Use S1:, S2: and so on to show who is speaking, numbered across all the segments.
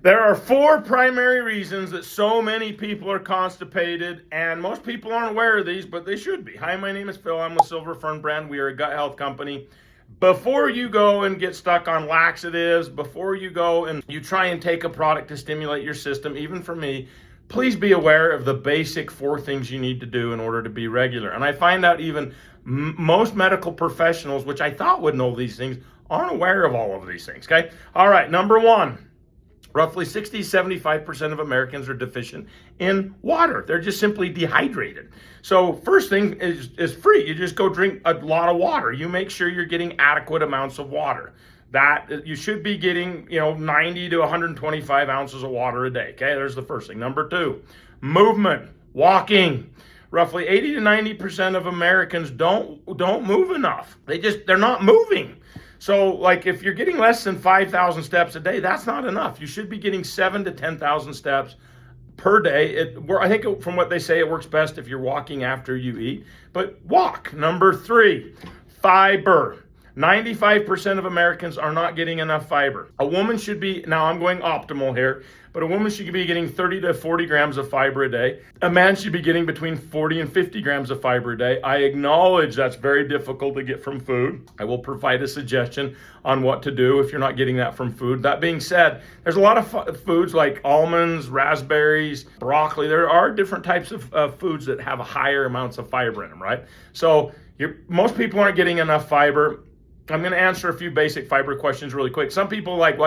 S1: There are 4 primary reasons that so many people are constipated, and most people aren't aware of these, but they should be. Hi, my name is Phil. I'm with Silver Fern Brand. We are a gut health company. Before you go and get stuck on laxatives, before you go and you try and take a product to stimulate your system, even for me, please be aware of the basic 4 things you need to do in order to be regular. And I find out even most medical professionals, which I thought would know these things, aren't aware of all of these things, okay? All right, number 1. Roughly 60-75% of Americans are deficient in water. They're just simply dehydrated. So first thing is free. You just go drink a lot of water. You make sure you're getting adequate amounts of water. That you should be getting, 90 to 125 ounces of water a day. Okay, there's the first thing. Number 2, movement, walking. Roughly 80 to 90% of Americans don't move enough. They're not moving. So like if you're getting less than 5,000 steps a day, that's not enough. You should be getting 7,000 to 10,000 steps per day. I think from what they say, it works best if you're walking after you eat, but walk. Number 3, fiber. 95% of Americans are not getting enough fiber. A woman should be, now I'm going optimal here, but a woman should be getting 30 to 40 grams of fiber a day. A man should be getting between 40 and 50 grams of fiber a day. I acknowledge that's very difficult to get from food. I will provide a suggestion on what to do if you're not getting that from food. That being said, there's a lot of foods like almonds, raspberries, broccoli. There are different types of foods that have higher amounts of fiber in them, right? So most people aren't getting enough fiber. I'm going to answer a few basic fiber questions really quick. Some people like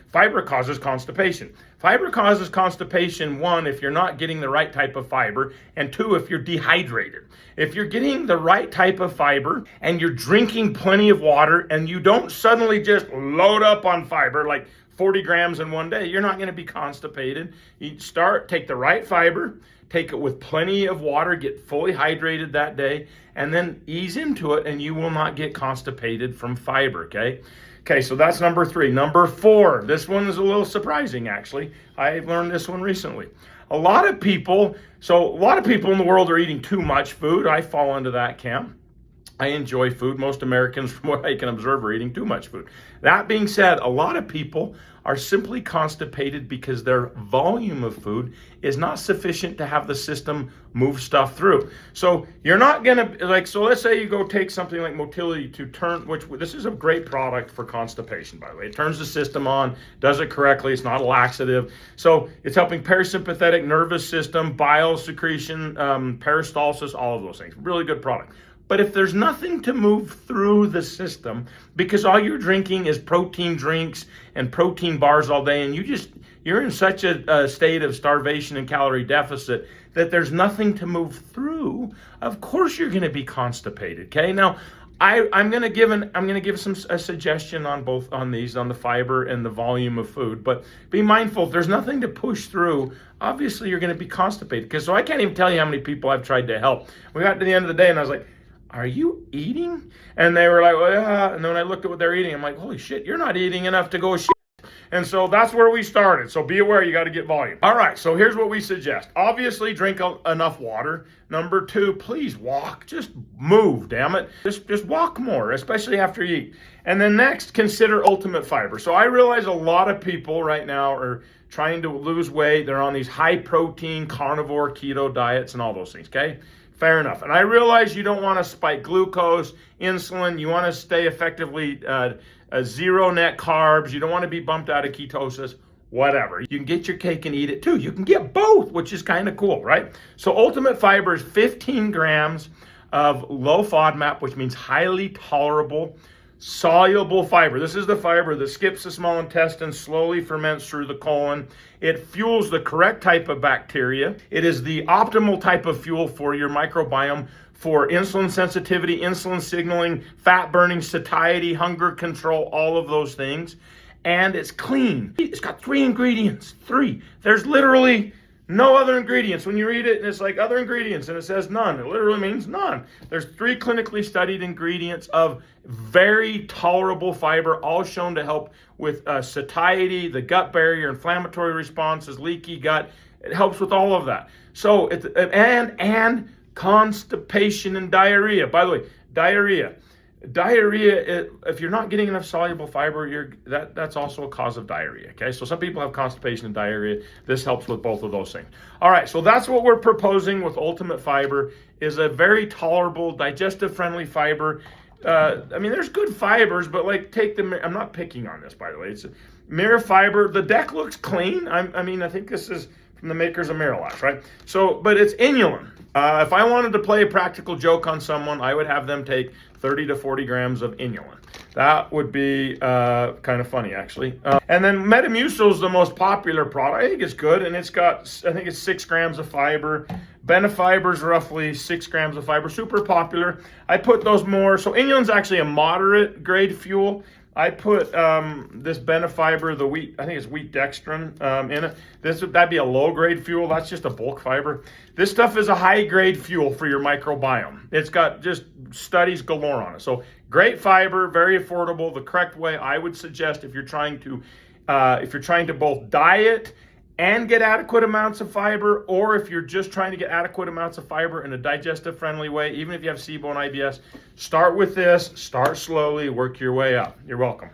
S1: fiber causes constipation. Fiber causes constipation, 1, if you're not getting the right type of fiber, and 2, if you're dehydrated. If you're getting the right type of fiber and you're drinking plenty of water and you don't suddenly just load up on fiber like 40 grams in one day, you're not going to be constipated. Take the right fiber, take it with plenty of water, get fully hydrated that day, and then ease into it, and you will not get constipated from fiber, okay? Okay, so that's number 3. Number 4, this one is a little surprising, actually. I learned this one recently. A lot of people in the world are eating too much food. I fall into that camp. I enjoy food. Most Americans, from what I can observe, are eating too much food. That being said, a lot of people are simply constipated because their volume of food is not sufficient to have the system move stuff through. So you're not gonna, so let's say you go take something like motility this is a great product for constipation, by the way. It turns the system on, does it correctly. It's not a laxative. So it's helping parasympathetic nervous system, bile secretion, peristalsis, all of those things. Really good product. But if there's nothing to move through the system, because all you're drinking is protein drinks and protein bars all day, and you're in such a state of starvation and calorie deficit that there's nothing to move through, of course you're going to be constipated. Okay, now I'm going to give a suggestion on the fiber and the volume of food, but be mindful, if there's nothing to push through, obviously you're going to be constipated. So I can't even tell you how many people I've tried to help. We got to the end of the day and I was like, are you eating? And they were like, well, yeah. And then when I looked at what they're eating, I'm like, holy shit, you're not eating enough to go shit. And so that's where we started. So be aware, you got to get volume. All right, so here's what we suggest. Obviously, drink enough water. Number 2, please walk. Just move, damn it. Just walk more, especially after you eat. And then next, consider ultimate fiber. So I realize a lot of people right now are trying to lose weight. They're on these high protein, carnivore, keto diets and all those things, okay? Fair enough. And I realize you don't want to spike glucose, insulin. You want to stay effectively zero net carbs. You don't want to be bumped out of ketosis, whatever. You can get your cake and eat it too. You can get both, which is kind of cool, right? So ultimate fiber is 15 grams of low FODMAP, which means highly tolerable, soluble fiber. This is the fiber that skips the small intestine, slowly ferments through the colon. It fuels the correct type of bacteria. It is the optimal type of fuel for your microbiome for insulin sensitivity, insulin signaling, fat burning, satiety, hunger control, all of those things. And it's clean. It's got 3 ingredients. 3. There's literally no other ingredients. When you read it and it's like other ingredients and it says none, it literally means none. There's 3 clinically studied ingredients of very tolerable fiber, all shown to help with satiety, the gut barrier, inflammatory responses, leaky gut. It helps with all of that. So and constipation and diarrhea. By the way, diarrhea. Diarrhea, if you're not getting enough soluble fiber, that's also a cause of diarrhea, okay? So some people have constipation and diarrhea. This helps with both of those things. All right, so that's what we're proposing with Ultimate Fiber, is a very tolerable, digestive-friendly fiber. I mean, there's good fibers, but like take the, I'm not picking on this, by the way. It's Mirror Fiber. The deck looks clean. I mean, I think this is from the makers of Miralax, right? So, but it's inulin. If I wanted to play a practical joke on someone, I would have them take 30 to 40 grams of inulin. That would be kind of funny, actually. And then Metamucil is the most popular product. I think it's good, and it's got, I think it's 6 grams of fiber. Benefiber's roughly 6 grams of fiber, super popular. I put those more, so inulin's actually a moderate grade fuel. I put this Benefiber, the wheat, I think it's wheat dextrin in it. That'd be a low grade fuel. That's just a bulk fiber. This stuff is a high grade fuel for your microbiome. It's got just studies galore on it. So great fiber, very affordable. The correct way I would suggest if you're trying to both diet and get adequate amounts of fiber, or if you're just trying to get adequate amounts of fiber in a digestive friendly way, even if you have SIBO and IBS, start with this, start slowly, work your way up. You're welcome.